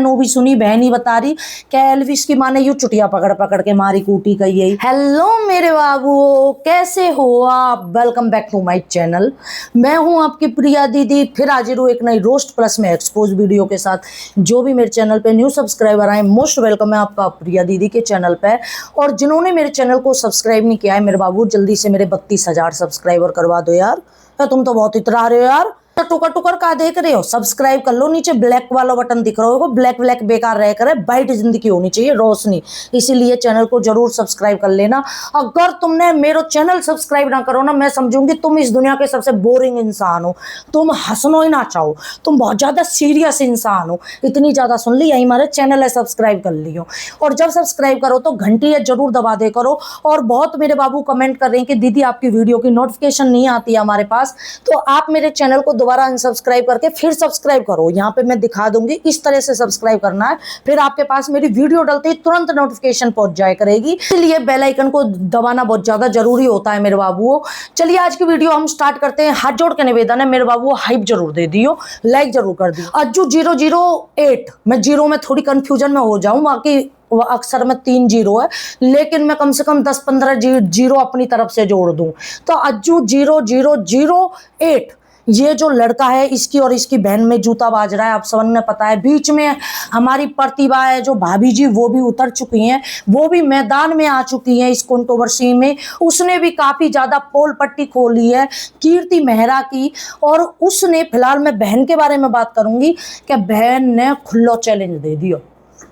No भी सुनी, बहन ही बता रही क्या एल्विस की माँ ने यूं चुटिया पकड़ पकड़ के मारी कूटी गई है। हेलो मेरे बाबू, कैसे हो आप? Welcome back to my channel. मैं हूं आपकी प्रिया दीदी, फिर हाजिर हूं एक नई रोस्ट प्लस में एक्सपोज वीडियो के साथ। जो भी मेरे चैनल पे न्यू सब्सक्राइबर आए, मोस्ट वेलकम है आपका प्रिया दीदी के चैनल पे। और जिन्होंने मेरे चैनल को सब्सक्राइब नहीं किया है मेरे बाबू, जल्दी से मेरे 32,000 सब्सक्राइबर करवा दो यार। तुम तो बहुत इतरा रहे हो यार, टुकर टुकर का देख रहे हो? सब्सक्राइब कर लो, नीचे ब्लैक वाला बटन दिख रहा होगा। ब्लैक ब्लैक बेकार रह करे, ब्राइट जिंदगी होनी चाहिए, रोशनी। इसीलिए चैनल को जरूर सब्सक्राइब कर लेना। अगर तुमने मेरा चैनल सब्सक्राइब ना करो ना, मैं समझूंगी तुम इस दुनिया के सबसे बोरिंग इंसान हो। तुम हंसनो ही ना चाहो, तुम बहुत ज्यादा सीरियस इंसान हो। इतनी ज्यादा सुन ली, यही हमारे चैनल है, सब्सक्राइब कर लियो। और जब सब्सक्राइब करो तो घंटी जरूर दबा दे करो। और बहुत मेरे बाबू कमेंट कर रहे हैं कि दीदी आपकी वीडियो की नोटिफिकेशन नहीं आती है हमारे पास, तो आप मेरे चैनल को दोबारा अनसब्सक्राइब करके फिर सब्सक्राइब करो। यहाँ पे मैं दिखा दूंगी इस तरह से सब्सक्राइब करना है, फिर आपके पास मेरी वीडियो डलते ही तुरंत नोटिफिकेशन पहुंच जाया करेगी। इसलिए बेल आइकन को दबाना बहुत ज्यादा जरूरी होता है मेरे बाबुओं। चलिए आज की वीडियो हम स्टार्ट करते हैं। हाथ जोड़ के निवेदन है मेरे बाबू, हाइप जरूर दे दियो, लाइक जरूर कर दियो। अज्जू 008, मैं जीरो में थोड़ी कंफ्यूजन में हो जाऊं, बाकी अक्सर में 3 जीरो है, लेकिन मैं कम से कम 10-15 जीरो अपनी तरफ से जोड़ दूं। तो अज्जू 0008, ये जो लड़का है इसकी और इसकी बहन में जूता बाज रहा है, आप सबने पता है। बीच में हमारी प्रतिभा है जो भाभी जी, वो भी उतर चुकी हैं, वो भी मैदान में आ चुकी हैं इस कंट्रोवर्सी में। उसने भी काफी ज्यादा पोल पट्टी खोली है कीर्ति मेहरा की। और उसने, फिलहाल मैं बहन के बारे में बात करूंगी कि बहन ने खुला चैलेंज दे दिया।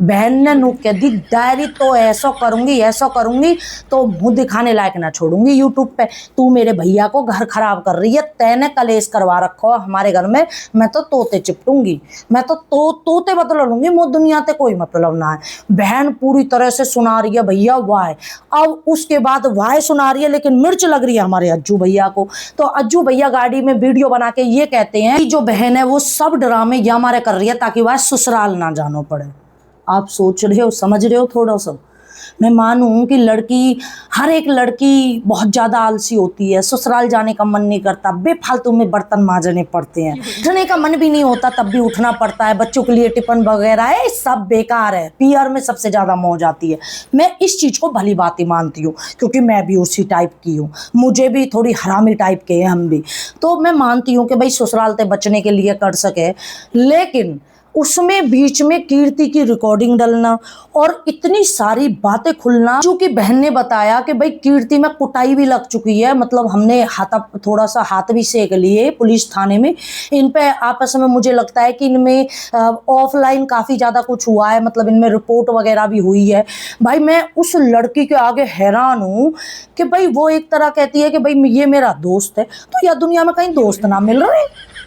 बहन ने नु कह दी, डायरी तो ऐसा करूंगी तो मुंह दिखाने लायक ना छोड़ूंगी यूट्यूब पे। तू मेरे भैया को घर खराब कर रही है, तैने कलेश करवा रखो हमारे घर में, मैं तो तोते चिपटूंगी, मैं तो तोते बदल लूंगी, मुझ दुनिया ते कोई मतलब ना है। बहन पूरी तरह से सुना रही है भैया वाह। अब उसके बाद वाह सुना रही है, लेकिन मिर्च लग रही है हमारे अज्जू भैया को। तो अज्जू भैया गाड़ी में वीडियो बना के ये कहते हैं कि जो बहन है वो सब ड्रामे या हमारे कर रही है ताकि वह ससुराल ना जाना पड़े। आप सोच रहे हो, समझ रहे हो थोड़ा सा? मैं मानूं कि हर एक लड़की बहुत ज्यादा आलसी होती है, ससुराल जाने का मन नहीं करता, बेफालतू में बर्तन मांजने पड़ते हैं, उठने का मन भी नहीं होता तब भी उठना पड़ता है, बच्चों के लिए टिफिन वगैरह है, सब बेकार है। पीआर में सबसे ज्यादा मौज आती है। मैं इस चीज को भली बात मानती हूँ, क्योंकि मैं भी उसी टाइप की हूँ, मुझे भी थोड़ी हरामी टाइप के हैं हम भी। तो मैं मानती हूँ कि भाई ससुराल से बचने के लिए कर सके, लेकिन उसमें बीच में कीर्ति की रिकॉर्डिंग डलना और इतनी सारी बातें खुलना। चूंकि बहन ने बताया कि भाई कीर्ति में कुटाई भी लग चुकी है, मतलब हमने थोड़ा सा हाथ भी सेक लिए पुलिस थाने में इन पे आपस में। मुझे लगता है कि इनमें ऑफलाइन काफी ज्यादा कुछ हुआ है, मतलब इनमें रिपोर्ट वगैरह भी हुई है। भाई मैं उस लड़की के आगे हैरान हूं कि भाई वो एक तरह कहती है कि भाई ये मेरा दोस्त है, तो यह दुनिया में कहीं दोस्त ना मिल रहे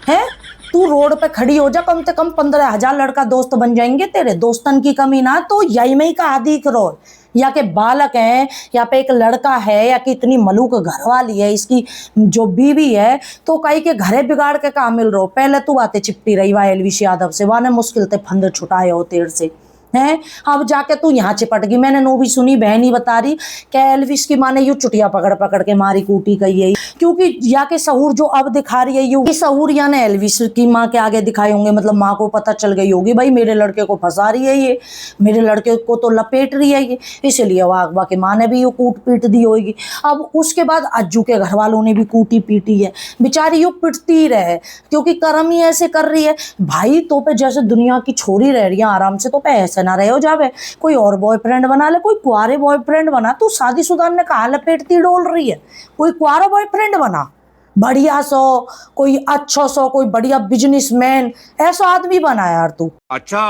हैं। तू रोड पे खड़ी हो जा, कम से कम 15,000 लड़का दोस्त बन जाएंगे तेरे। दोस्तन की कमी ना तो यही में ही कहा दिख रो, या के बालक है, या पे एक लड़का है, या कि इतनी मलूक घरवाली है, इसकी जो बीवी है, तो कहीं के घरे बिगाड़ के कहा मिल रहा। पहले तू बातें चिपटी रही वाह एल्विस यादव से, वाह ने मुश्किल से फंद छुटाए हो तेर से हैं। अब जाके तू यहाँ चिपट गई। मैंने नो भी सुनी, बहन ही बता रही क्या एल्विस की माँ ने यूं चुटिया पकड़ पकड़ के मारी कूटी गई है। क्योंकि या के सहूर जो अब दिखा रही है, ये सहूर या ने एल्विस की माँ के आगे दिखाए होंगे, मतलब माँ को पता चल गई होगी भाई मेरे लड़के को फंसा रही है, ये मेरे लड़के को तो लपेट रही है ये, इसलिए वाह की माँ ने भी ये कूट पीट दी होगी। अब उसके बाद अज्जू के घर वालों ने भी कूटी पीटी है, बेचारी यू पिटती ही रहे, क्योंकि कर्म ही ऐसे कर रही है। भाई तो पे जैसे दुनिया की छोरी रह रही है आराम से, तो पे ऐसे ना रहे हो जावे, कोई और बॉयफ्रेंड बना ले, कोई कुआरे बॉयफ्रेंड बना। तू शादीशुदा ने कहा लपेटती डोल रही है, कोई कुआरा बॉयफ्रेंड बना, बढ़िया सो, कोई अच्छा सो, कोई बढ़िया बिजनेसमैन, ऐसा आदमी बना यार तू। अच्छा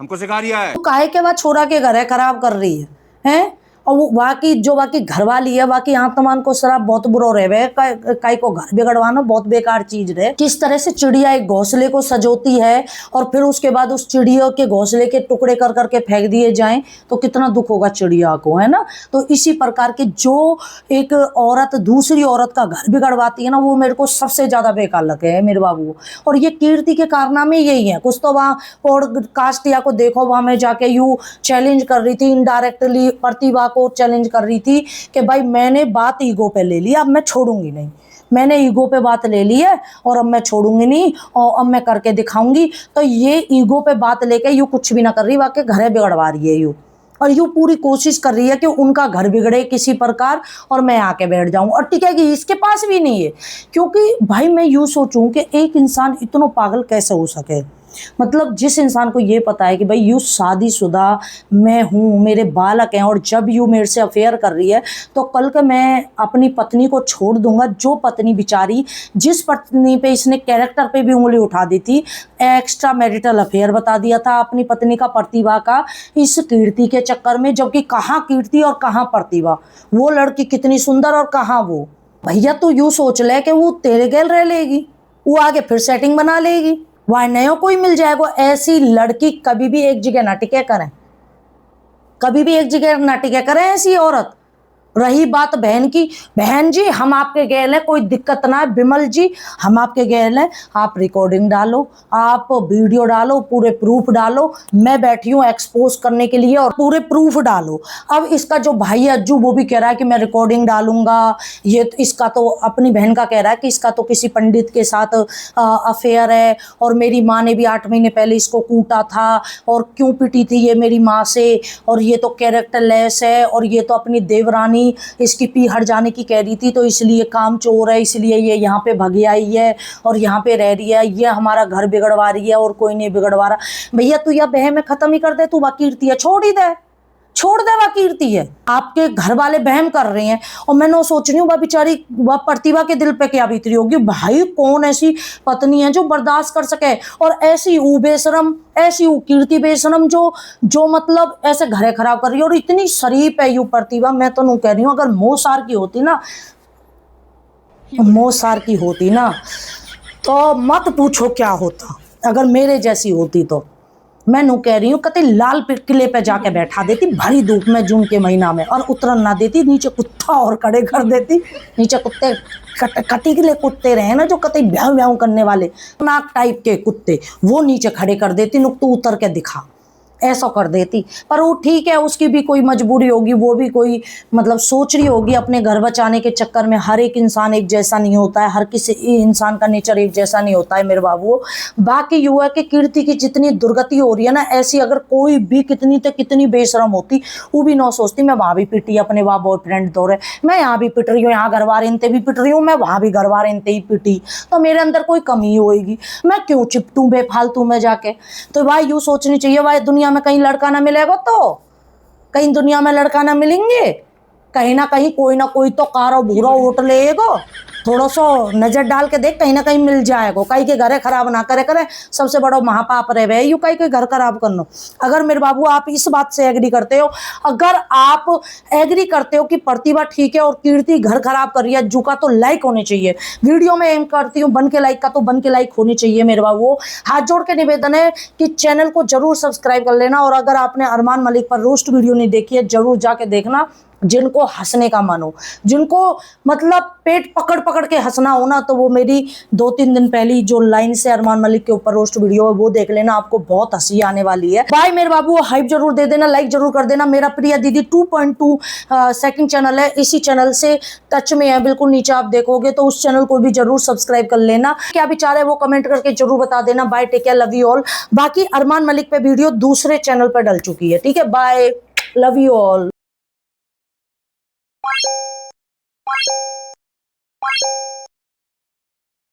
हमको सिखा रिया है। तू काहे के बाद छोरा के घर है खराब कर रही है, हैं? और वो बाकी घरवाली है, बाकी आत्मान को शराब बहुत बुरा रहे, काई को घर बिगड़वाना बहुत बेकार चीज रहे। किस तरह से चिड़िया एक घोंसले को सजोती है और फिर उसके बाद उस चिड़िया के घोंसले के टुकड़े कर करके फेंक दिए जाएं तो कितना दुख होगा चिड़िया को, है ना? तो इसी प्रकार के जो एक औरत दूसरी औरत का घर बिगड़वाती है ना, वो मेरे को सबसे ज्यादा बेकार लगे है मेरे बाबू। और ये कीर्ति के कारनामे यही है। कुछ तो वहाँ पॉडकास्ट या को देखो, वहां में जाके यू चैलेंज कर रही थी इनडायरेक्टली प्रतिभा को चैलेंज कर रही थी कि भाई मैंने बात ईगो पे ले ली, अब मैं छोड़ूंगी नहीं, मैंने ईगो पे बात ले ली है और अब मैं छोड़ूंगी नहीं और अब मैं करके दिखाऊंगी। तो ये ईगो पे बात लेके यूँ कुछ भी ना कर रही, वाकई घर बिगड़वा रही है यूँ, और यूँ पूरी कोशिश कर रही है कि उनका घर बिगड़े किसी प्रकार और मैं आके बैठ जाऊं, और टिकेगी इसके पास भी नहीं है। क्योंकि भाई मैं यूँ सोचूं कि एक इंसान इतना पागल कैसे हो सके, मतलब जिस इंसान को ये पता है कि भाई यूँ शादीशुदा मैं हूँ, मेरे बालक हैं, और जब यूँ मेरे से अफेयर कर रही है तो कल के मैं अपनी पत्नी को छोड़ दूंगा। जो पत्नी बेचारी, जिस पत्नी पे इसने कैरेक्टर पे भी उंगली उठा दी थी, एक्स्ट्रा मैरिटल अफेयर बता दिया था अपनी पत्नी का प्रतिभा का, इस कीर्ति के चक्कर में, जबकि कहाँ कीर्ति और कहाँ प्रतिभा, वो लड़की कितनी सुंदर और कहाँ वो। भैया तू यूँ सोच ले कि वो तेरे गैल रह लेगी, वो आगे फिर सेटिंग बना लेगी, वह नयो कोई मिल जाएगा। ऐसी लड़की कभी भी एक जगह ना टिके करें, कभी भी एक जगह ना टिके करें ऐसी औरत। रही बात बहन की, बहन जी हम आपके गैल हैं, कोई दिक्कत ना है, बिमल जी हम आपके गैल हैं, आप रिकॉर्डिंग डालो, आप वीडियो डालो, पूरे प्रूफ डालो, मैं बैठी हूँ एक्सपोज करने के लिए, और पूरे प्रूफ डालो। अब इसका जो भाई है अज्जू, वो भी कह रहा है कि मैं रिकॉर्डिंग डालूंगा, ये तो इसका तो अपनी बहन का कह रहा है कि इसका तो किसी पंडित के साथ अफेयर है, और मेरी माँ ने भी 8 महीने पहले इसको कूटा था, और क्यों पिटी थी ये मेरी माँ से, और ये तो कैरेक्टरलेस है, और ये तो अपनी देवरानी इसकी पी हट जाने की कह रही थी, तो इसलिए काम चोर है, इसलिए ये यहाँ पे भगी आई है और यहाँ पे रह रही है, ये हमारा घर बिगड़वा रही है और कोई नहीं बिगड़वा रहा। भैया तू यह बहम में खत्म ही कर दे, तू कीर्ति है छोड़ ही दे, छोड़ दे, वह कीर्ति है। आपके घर वाले बहम कर रहे हैं और मैं ना सोच रही हूँ वह बेचारी, वह प्रतिभा के दिल पे क्या बीत रही होगी। भाई कौन ऐसी पत्नी है जो बर्दाश्त कर सके, और ऐसी ऊ बेशरम, ऐसी ऊ कीर्ति बेशरम जो मतलब ऐसे घरे खराब कर रही है, और इतनी शरीफ है यू प्रतिभा। मैं तो नहीं कह रही हूँ, अगर मोसार की होती ना, मोसार की होती ना तो मत पूछो क्या होता, अगर मेरे जैसी होती तो। मैं नू कह रही हूँ कते लाल किले पे जाके बैठा देती भरी धूप में जून के महीना में, और उतरन ना देती, नीचे कुत्ता और खड़े कर देती, नीचे कुत्ते कटी के लिए कुत्ते रहे ना जो कते ब्याह ब्याह करने वाले नाक टाइप के कुत्ते, वो नीचे खड़े कर देती, नुक तू उतर के दिखा, ऐसा कर देती। पर वो ठीक है, उसकी भी कोई मजबूरी होगी, वो भी कोई मतलब सोच रही होगी अपने घर बचाने के चक्कर में। हर एक इंसान एक जैसा नहीं होता है, हर किसी इंसान का नेचर एक जैसा नहीं होता है मेरे बाबू। बाकी युवा है कि कीर्ति की जितनी दुर्गति हो रही है ना, ऐसी अगर कोई भी कितनी तो कितनी बेशरम होती, वो भी ना सोचती मैं वहाँ भी पिटी अपने वहाँ बॉयफ्रेंड दौरे, मैं यहाँ भी पिट रही हूँ, यहाँ घरवार इनते भी पिट रही हूँ, मैं वहाँ भी घरवार इनते ही पिटी, तो मेरे अंदर कोई कमी होएगी, मैं क्यों चिपटूँ बेफालतू में जाके। तो भाई यूँ सोचनी चाहिए, भाई दुनिया में कहीं लड़का ना मिलेगा, तो कहीं दुनिया में लड़का ना मिलेंगे, कहीं ना कहीं कोई ना कोई तो कारो भूरा वोट लेगा, थोड़ा सा नजर डाल के देख, कहीं ना कहीं मिल जाएगा। कहीं के घरे खराब ना करे करे, सबसे बड़ा महापाप रहे भाई यू कहीं के घर खराब करना। अगर मेरे बाबू आप इस बात से एग्री करते हो, अगर आप एग्री करते हो कि प्रतिभा ठीक है और कीर्ति घर खराब कर रही है, जुका तो लाइक होने चाहिए। वीडियो में एम करती हूँ बन के लाइक का, तो बन के लाइक होनी चाहिए मेरे बाबू। हाथ जोड़ के निवेदन है कि चैनल को जरूर सब्सक्राइब कर लेना, और अगर आपने अरमान मलिक पर रोस्ट वीडियो नहीं देखी है जरूर जाके देखना। जिनको हंसने का मन हो, जिनको मतलब पेट पकड़ पकड़ के हंसना हो ना, तो वो मेरी 2-3 दिन पहली जो लाइन से अरमान मलिक के ऊपर रोस्ट वीडियो है वो देख लेना, आपको बहुत हंसी आने वाली है। बाय मेरे बाबू, हाइप जरूर दे देना, लाइक जरूर कर देना। मेरा प्रिया दीदी 2.2 सेकंड चैनल है, इसी चैनल से टच में है, बिल्कुल नीचे आप देखोगे, तो उस चैनल को भी जरूर सब्सक्राइब कर लेना। क्या विचार है वो कमेंट करके जरूर बता देना। Bye, take care, love you all. बाकी अरमान मलिक पे वीडियो दूसरे चैनल पर डल चुकी है, ठीक है। Bye, love you all.